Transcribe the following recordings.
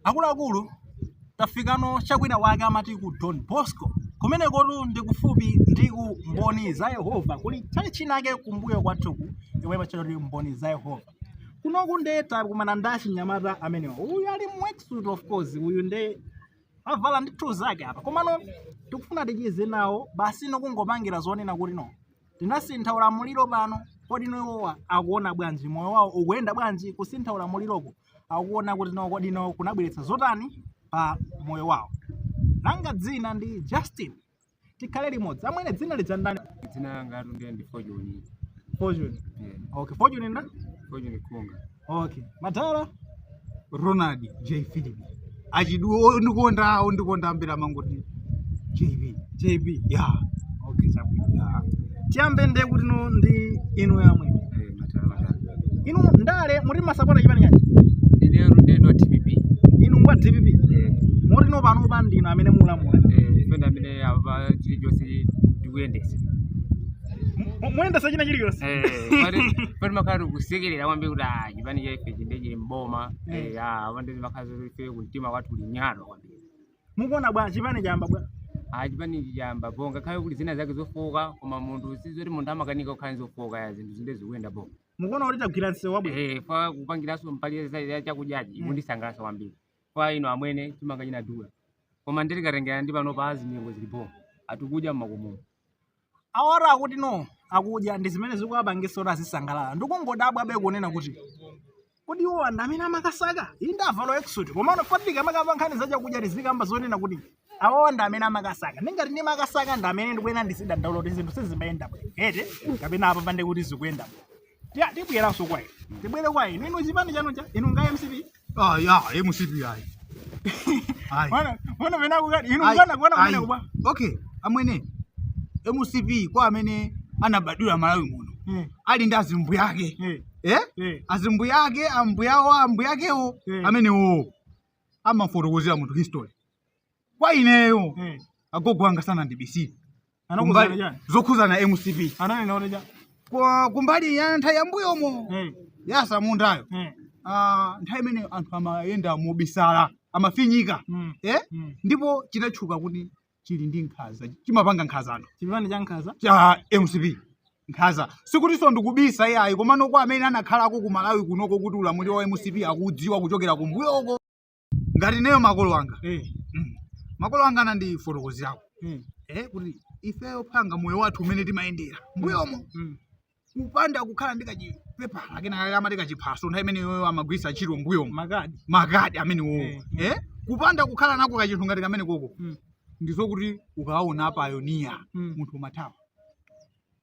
akuluakulu tafikano chakwina wake amati ku Don Bosco kumenekotu ndi kufupi ndi ku Mboni za Yehova kuli chali chinake kumbuyo kwathuku iwe machoti Mboni za Yehova kunoku ndeta kumana ndachi nyamata amenewa uyu ali mwexsuit of course uyu nde avala ndi thu zake apa komano tikufuna tichize nawo basi nokungopangira zonena kuti no tinasintha ulamuliro pano kodi nowa akuona bwanji moyo wawo ukuyenda bwanji kusintha ulamuliroko akuona kuti no kodi no kunabweretsa zotani pa moyo wawo langa dzina ndi Justin tikhale limodzi amwene dzina lidza ndani dzina langa ndi Fortune. Fortune okay Fortune nda Fortune Kunga okay Matala Ronald J Philip achiduo ndikonda ambira mangoti JB yeah okay yeah tiyambe nde kuti no ndi inu yamwe Matala inu ndale muri masapota chipani chanji ine rundendo TPP inu ngwa TPP muri no pano bandino amene mulamula fenda amene ava chili chose ndikuyendesa muyendesa china chili yonse pali makhala kusekerera kwambe kuti chipani cha ife chinde chili mboma apandezi makhala ife kumtima kwathu kuli nyalo kwambiri mukuona bwa chipani chamba bwa chipani chamba bonga khale kuti zina zake zofoka koma munthu sizoti munthu amakanika kukhala zofoka ya zinthu zinde zikuyenda bonga mukuona kuti tagwira nsewu wabwino fa kupangiranso mpali ya chakudyaji kundisangalatsa kwambiri kwa ino amwene chimanga chinadula koma nditikatengera ndi pano pa azimingo zilipo atikudya mmakomo awara akuti no akudya ndi zimene zikuapangisa kuti azisangalala ndikungodabwa abe kunena kuti kodi iwo anthu amene amakasaka iyi ndavalo exuti komano patika amakapa nkhani zachakudya tizikamba zonena kuti awo ndi amene amakasaka ndingati ndi makasaka ndi amene ndikuyena ndisidandaula kuti zinthu sizimayenda bwino ete kapena apa pande kuti zikuyenda bwino tibweranso kwa inu tibwere kwa inu inu chipani chanu cha inu ngaye MCP ya MCP ayi wana pena kukati inu ngana kumene kubwa okay amwene MCP kwa amene anabadula Malawi muno ali ndi azimbu yake azimbu yake ambu yakewo amenewo amafotokozera munthu history kwa ineyo agogo anga sana ndibisi zokhuzana MCP kwa kumbali ya nthawi yambuyomo yasamundayo nthawi imene anthu amayenda mobisala amafinyika ndipo chinatchuka kuti chili ndi nkhaza chimapanga nkhaza anthu chipani cha nkhaza cha MCP nkhaza sikutinso ndikubisa iyayi komano kwa amene anakhalako ku Malawi kunoko kuti ulamuliro wa MCP akudziwa kuchokera kumbuyoko ngati neyo makolo anga makolo anga anandifotokozerako kuti ifeyo phanga moyo wathu umene timayendera mbuyomo kupanda kukhala ndikachipepala akena amati kachiphaso nthawi imene yoyo amagwisa ntchito mbuyomo makadi amene wowo kupanda kukhala nako kachinthu ngati kamene koko ndizokuti ukaona apayoniya munthu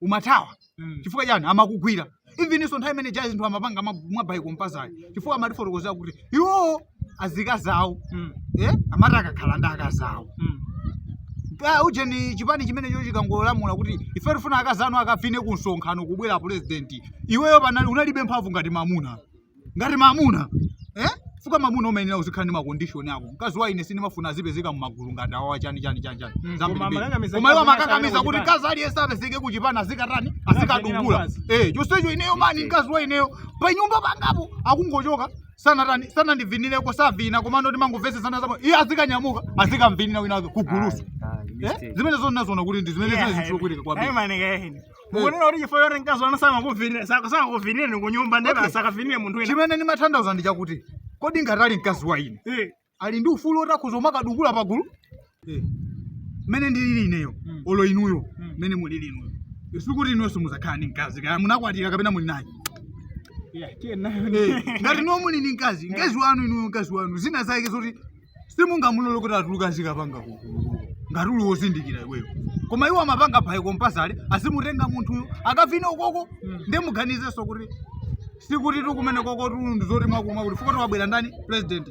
umathawa chifukwa chani amakugwira ivinso nthawi imene ja zinthu amapanga mwabayiko mpazayo chifukwa amatifotokozera kuti iwo azikazawo amati akakhala ndi akazawo ujeni chipani chimene cho chikangolamula kuti ife tifuna akazanu akafine ku msonkhano kubwera president iweyo panali unalibe mphamvu ngati mamuna fuka mamuna umayenera uzikhala ndi makondishoni ako mkazi wa ine sinimafuna azipezeka mmagulu ngati awawa chani koma iwo amakakamiza kuti mkazi aliyense apezeke kuchipani azikatani azikadubula chonsecho ineyo mani mkazi wa ineyo pa nyumba pangapo akungochoka sana ndivinireko savina komano timangomvesesana zamo iye azikanyamuka azikamvinira winazo kugulusa zimene zonazona kuti ndi zimene zinthulokwireka kwabiri mukunena kuti chifo yoti mkazi wanu samakuvinire ni kunyumba ndebe asakavinire munthu wina chimene ndimathandauza ndi chakuti kodi ngati ali mkazi wa ine ali ndi ufulu otakhuza umakadukula pagulu mmene ndilili ineyo olo inuyo mmene mulili inuyo sikuti inuyo simuzakhala ndi mkazi kaya munakwatira kapena muli naye ngati niwo muli ndi mkazi wanu inuyo mkazi wanu zina zake zoti simungamulole kuti atuluka azikapanga ngati uli wozindikira iweyo koma iwo amapanga phayiko mpasale asimutenga munthuyo akavine ukoko ndimuganizenso kuti sikuti kumene koko ndizoti mwakuma kuti fuka wabwera ndani president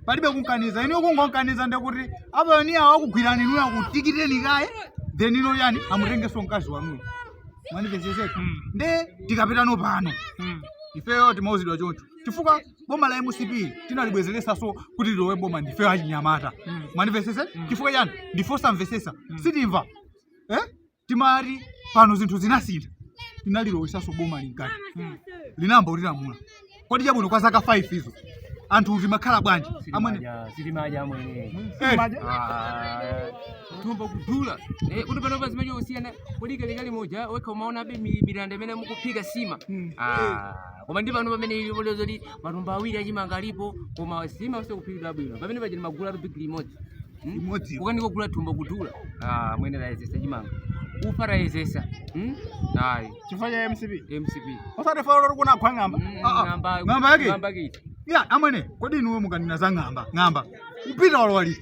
palibe kunkaniza iniyo kungonkaniza ndekuti apayoniya wakugwirani inuyo akutikiteni kaye then ino yani amutengeso mkazi wanuyo manipezeseka nde tikapitano pano ifeyo timauzidwa choncho chifukwa boma la MCP tinalibwezeresaso kuti lilowe boma ndifeyo achinyamata manipezese chifukwa chani ndifosamvesesa sitimva timati pano zinthu zinasintha tinalilowesaso boma linkati linamba utilamula kodi chabwino kwa zaka 5 izo anthu timakhala bwanji amwene silimaja amwene tumbo kudula kuti panopa zimacho usiyana kodi kalikali moja wekha umaona be miranda imene mukuphika sima koma ndi pano pamene ili polezoti matumba awiri achimanga alipo koma sima usikuphikira bwino pamene paja magula big limodzi ukandikogula tumbo kudula mwene rayezesa chimanga ufa rayezesa ayi chifukwa cha mcp osati falo kuna khwa ng'amba ng'amba yake ya amwene kodi inuwe mukanena za ng'amba upita walowali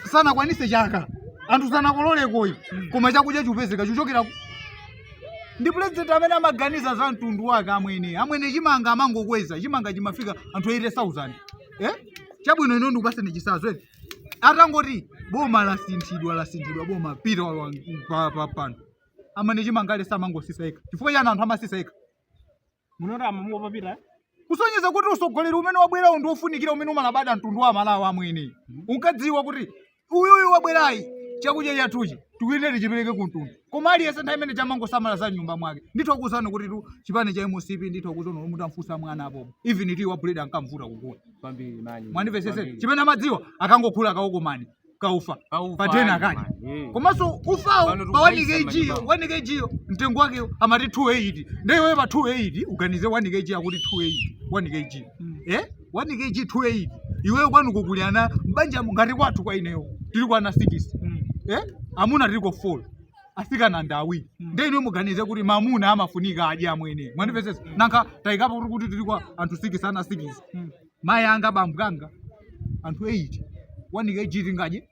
sana kwanise chaka anthu sana kololeko koma chakudya chupezeka chuchokera ndi president amene amaganiza za mtundu wake amwene chimanga amangokweza chimanga chimafika anthu 80,000 chabwino ino ndikupaseni chisazo atangoti boma lasinthidwa boma pita pano amene chimangale samangosiseka chifukwa chani anthu amasiseka munoti amamuwa papita kusonyeza kuti usogoleri umene wabwera ndi ofunikira umene umalabada mtundu wa Malawi amwene unkadziwa kuti uyuyu wabwerayi chakudya chathuchi tikuyenera chipereke kumtundu koma aliyense nthawi imene chamangosamala za nyumba mwake ndithu akuzani kuti tu chipani cha MCP ndithu akuzani kuti mutamfunsa mwana apo even tu wa buledi ankamvuta kugula kwambiri mani mwandipesese chimene amadziwa akangogula kawokomani kaufa patena akati komanso ufawo pa 1 kg mtengo wake amati 280 ndeyo pa 280 uganize 1 kg akuti 280 1 kg 280 iweyo kwanu kukulyana mbanja ngati kwathu kwa ineyo tili kwa na 6 amuna tili kwa 4 asikana ndawi ndeno muganize kuti mamuna amafunika adya amwene mwandipesese nanka taikapo kuti tili kwa anthu 6 ana 6 mayi anga bambwanga anthu 8 1 kg tingaje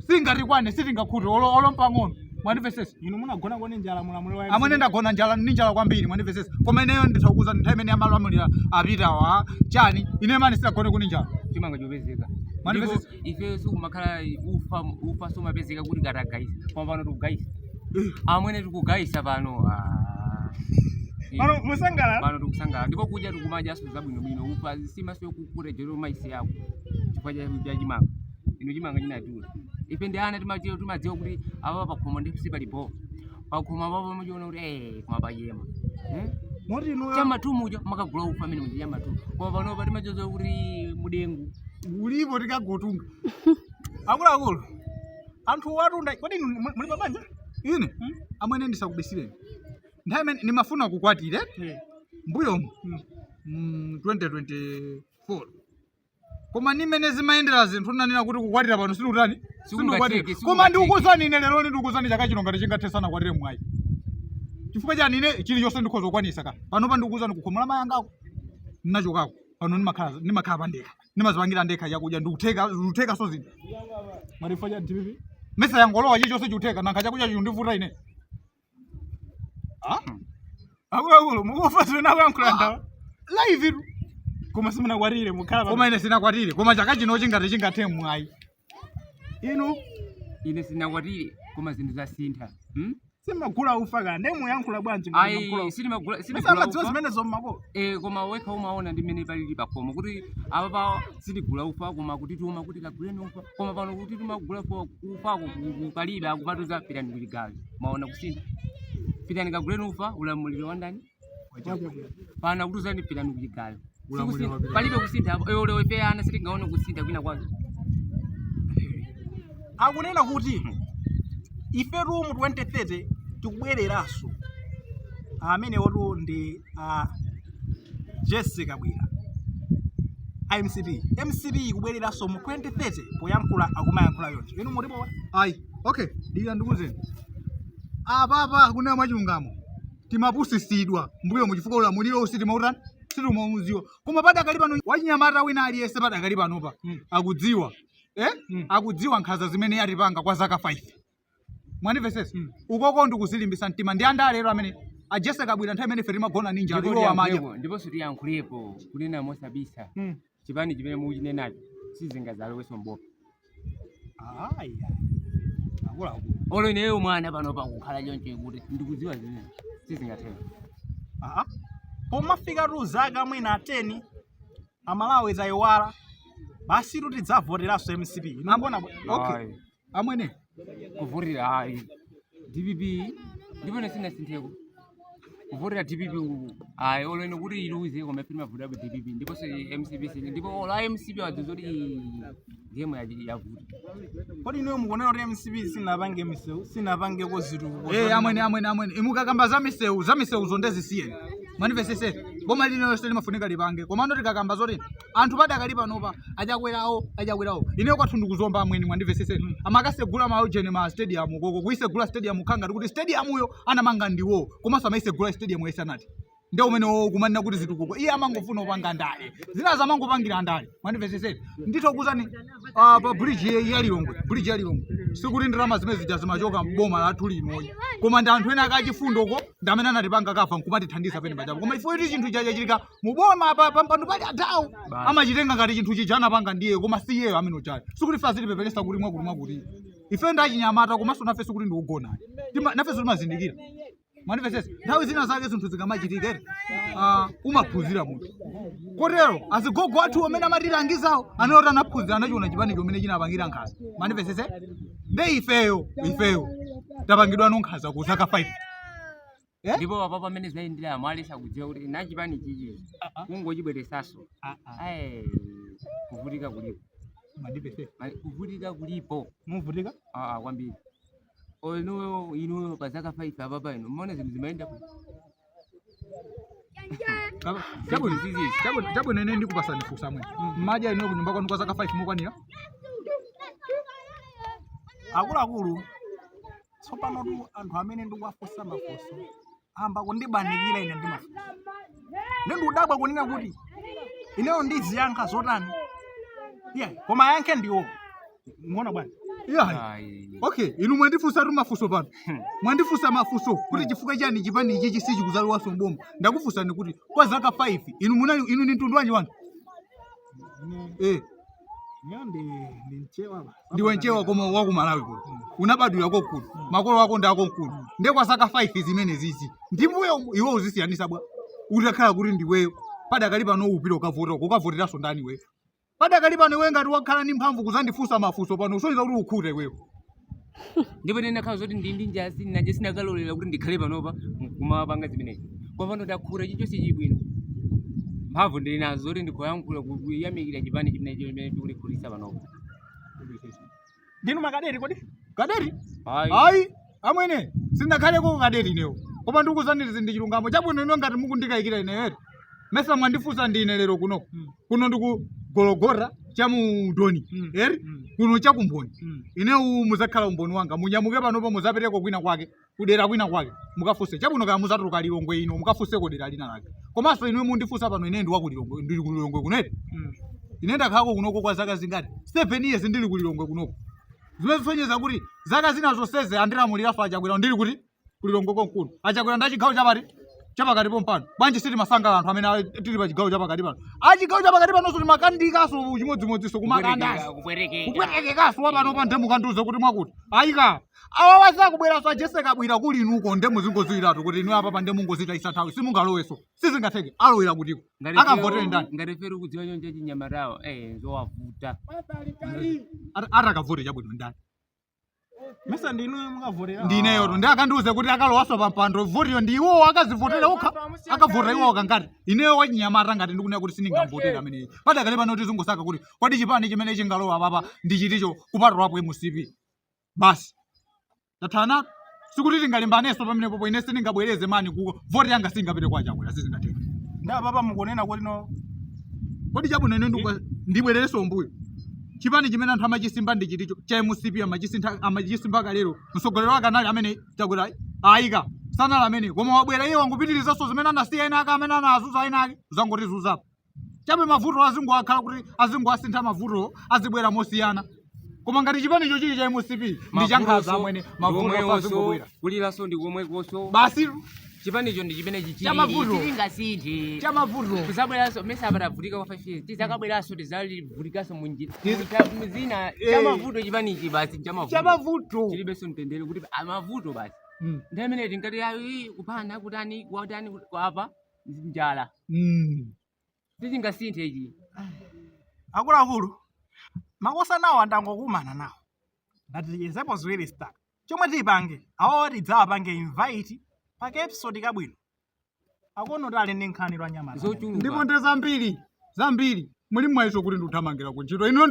singatikwane sitingakhute olompa ng'ono mwandipesese inu munagona kone njala mulamule wa amwene ndagona njala kwambiri mwandipesese koma ineyo ndithakuza nthawi imene amalamulira apitawa chani ine mani sinagone kuni njala chimanga chopezeka mwandipesese ife sikumakhala ufa somapezeka kuti katagaisa koma pano tikugayisa amwene tikugayisa pano musangala pano tikusangala ndipo kudya tikumadya aso zabwinobwino ufa simaso yokukuta jero maisi yako chifukwa cha chimanga ino chimanga chinadula ife ndi ana timadziwa kuti apa pakhomo ndi sipalipo pakhomo apapo muchiona kuti koma payema moti inu chamatumuja makagula ufa amene muja chamatumu koma panopa timadziwa kuti mudengu ulipo tikagotunga akuluakulu anthu watunda kodi inu muli pabanja ine amwene ndisakubisireni nthawi imene nimafuna kukwatire mbuyomu 2024 koma nimene zimayendera zinthu nanena kuti kukwatira pano sinutani koma ndikuzani ine lero ndikuzani chaka chino ngati chingathesana kwatire mwayi chifukwa chani ine chilichonse ndikhoza kukwanisa ka panopa ndikuzani kukhomola mayangako nnachokako pano nimakhala pandekha nimazipangira ndekha chakudya ndikutheka so zinthu mwatifa cha DPP mesa yangolowa chilichonse chikutheka nankha chakudya chicho ndivuta ine akuluakulu mukufa nako yankhulanda live itu koma simunakwatire mukhala koma ine sinakwatire koma chaka chino chingati chingathe mwayi ine sinakwatire koma zinthu zasintha simagula ufa ka ndemu yankhula bwanji ayi sitimagula madziwa zimene zommako koma wekha umaona ndi mmene palili pakhomo kuti apa sitigula ufa koma kuti tuma kuti kaguleni ufa koma pano kuti timagula ufako palibe akupatuza pitani kuligawi maona kusintha pitani kaguleni ufa ulamuliro wa ndani pana kutuzani pitani kuligawi palibe kusintha lero ife ana sitingaone kusintha kwina kwake akunena kuti ife mu 2030 tikubwereranso amene wotu ndi Jessica Bwira MCP ikubwereranso mu 2030 poyankhula akumayankhula yonse inu mulipo ayi okay dira ndikuzeni apa kuna mwachilungamo timapusisidwa mbuyo muchifukwa ulamuliro usiti mautani sitimauziwa koma padakali pano wachinyamata wina aliyense padakali panopa akudziwa akudziwa nkhanza zimene yatipanga kwa zaka 5 mwandipesese ukoko ndikuzilimbisa mtima ndi anda alero amene Jessica Bwira nthawi imene ife timagona ninja aliwo amadya ndiponso tiyankhulepo kunena mosabisa chipani chimene muchinenacho sizingazaloweso mbopa olo ineyo mwana panopa kukhala choncho kuti ndikudziwa zimene sizingatheka pomafika zaka mwina 10 amalawi zayiwala basi kuti tidzavoteranso MCP inambona okay amwene kuvotera ayi DPP ndipone sinasintheko kuvotera DPP ayi olwene kuti iluze koma ife timavotera ku DPP ndiponso MCP ndipo ola MCP wadzozoti game yavuta. Kodi inuyo mukuonera kuti MCP sinapange misewu sinapangeko zinthu amwene imukakamba za misewu zondezisiyeni manifesese boma lino yonse limafunika lipange komando tikakamba zoti anthu padakali panopa achakwerawo ineyo kwathu ndikuzomba amweni mwandivesese amakasegula maujeni ma stadium koko kuisegula stadium khanga kuti stadiumuyo anamanga ndiwo komanso amaisegula stadium yesanati ndio umene kumanena kuti zitukuko iye amangofuna upanga ndale zina zamangopangira ndale mwandivesese nditokuzani pa bridge ya Lilongwe sikuti ndirama zimene zija zimachoka mboma lathu lino koma ndi anthu ena akachifundoko ndamene anatipanga kafa nkumatithandiza pene pajapo koma ifo kuti chinthu chaja chilika muboma pampandu pali atawo amachitenga ngati chinthu chija anapanga ndiye koma si iyeyo amene uchali sikuti ife azitipepelesa kuti mwakuti ife ndachinyamata komanso nafe sikuti ndiugona nafe timazindikira manifesese nthawi zina zake zinthu zikamachitika umaphunzira munthu kotero azigogo athu amene amatilangizawo anayoti anaphunzira anachiona chipani chomene chinapangira nkhaza manifesese nde ifeyo tapangidwa nkhaza ku zaka 5 ndipo papa pamene zinayendera mwalesa kudziwa kuti nachipani chichi kungochibweresaso kuvutika kulipo muvutika kwambiri inuyo pa zaka 5 apapa ino mmaona zinthu zimayenda chabu nene ndikupasani fusa mwe mmaja ino kunyumba kwanu kwa zaka 5 mukwanira akuluakulu tsopano tu anthu amene ndikuwafunsa mafunso amba kundibanikira ine ndimafunsa ndikudabwa kunena kuti ineyo ndiziyankha zotani koma yankhe ndiwo muona bwana okay inu mwandifunsa tu mafunso pano mwandifunsa mafunso kuti chifukwa chani chipani ichi chisi chikuzaliwaso mboma ndakufunsani kuti kwa zaka 5 inu ni mtundu wanji wanu ndiwe mchewa koma waku Malawi kuno unabadwira kokulu makolo wako ndi akonkulu nde kwa zaka 5 zimene zizi ndimbuyo iwe uzisiyanisa bwa utakhala kuti ndiweyo padakali pano upita ukavoteranso ndani weyo padakali pano iwe ngati wakhala ndi mphamvu kuzandifunsa mafunso pano usoiza kuti ukhute weyo ndipo nene nakhala zoti ndi njasi naje sinakalolera kuti ndikhale panopa kumapanga zimenezi kwa pano ndakhura chicho sichibwino mphamvu ndili nazo zoti ndikhoyankhula kuyamikira chipani chimene tikulikhulisa panopa ndinu makaderi kodi kaderi ayi amwene sindakhaleko kaderi inewo koma ndikuzaniriza ndi chilungamo chabwino ino ngati mukundikayikira ineyo mesa mwandifunsa ndine lero kuno ndikugologora chamudoni kuno chakumboni inewu muzakhala umboni wanga munyamuke panopo muzapereko kwina kwake kudera kwina kwake mukafunse chabwino kaya muzatuluka Lilongwe ino mukafunseko dera lina lake komanso inewe mundifunsa pano ine ndiwa kulilongwe ndili kulilongwe kunete ine ndakhalako kunoko kwa zaka zingati 7 years ndili kulilongwe kunoko zimene zisonyeza kuti zaka zina zonseze andilamulira fa achakwera ndili kuti kulilongwe konkulu achakwera ndachigawo chapakati pompano bwanji siti masangala anthu amene tili pa chigawo chapakati pano achigawo chapakati panonso timakandikaso chimodzimodzinso kumakandaso kupwetekekaso wapano pa ndemu kandiuze kuti mwakuti ayika awa wazakubweranso ajeseka bwira kuli inuko ndemu zingoziwiratu kuti inu apa pa ndemu ngozita isathawi simungaloweso sizingatheke alowera kutiko akavotere ndani ngati feru kudziwa chonje chinyamatawo zowavuta atakavote chabwino ndani mesa ndinu mukavotera ndineyo ndi akandiuze kuti akalowaso pampando votiyo ndi iwowo akazivotera okha akavotera iwowo kangati ineyo wachinyamata ngati ndikunena kuti sindingamvotera ameneyi padakale pano tizungosaka kuti kwadi chipani chimene chingalowa papa ndi chiticho kupatulapo MCP basi tathana sikuti tingalimbaneso pamenepopo ine sindingabwereze mani ku voti yanga singapite kwa chakwera sizingatheka nda papa mukunena kuti no kodi chabwino ine ndibwerereso mbuyo chipani chimene anthu amachisimba ndi chiticho cha MCP amachisimba kalero msogolero wake anali amene chakwera ayika sanali amene koma wabwera iye wangupitirizaso zimene anasiya ena ake amene anazuza ena ake zangotizuzapo chabe mavuto azingo akhala kuti azingo asintha mavuto azibwera mosiyana koma ngati chipanicho chili cha MCP ndi chankhaza amwene mavuto azingobwera kuliranso ndi komwekonso basi chipanicho ndi chimene chamavuto chichilingasinthe chamavuto kuzabweranso mesa apatavutika kwa 5 years tizakabweranso tizalivutikanso munjira zina chamavuto chipanichi basi chamavuto chilibenso mtendere kuti amavuto basi ndi amene tingati ayi kupanda kutani kuwatani kwapa njala tichingasinthe ichi akuluakulu makosa nawo andangokumana nawo ndatichezepo ziwiri star chomwe tipange awo tidzawapange invite pa episode kabwino akono tali ndi nkhani lwa nyamata zochuluka ndipo nde zambiri muli mwaiso kuti ndikuthamangira kuntchito ino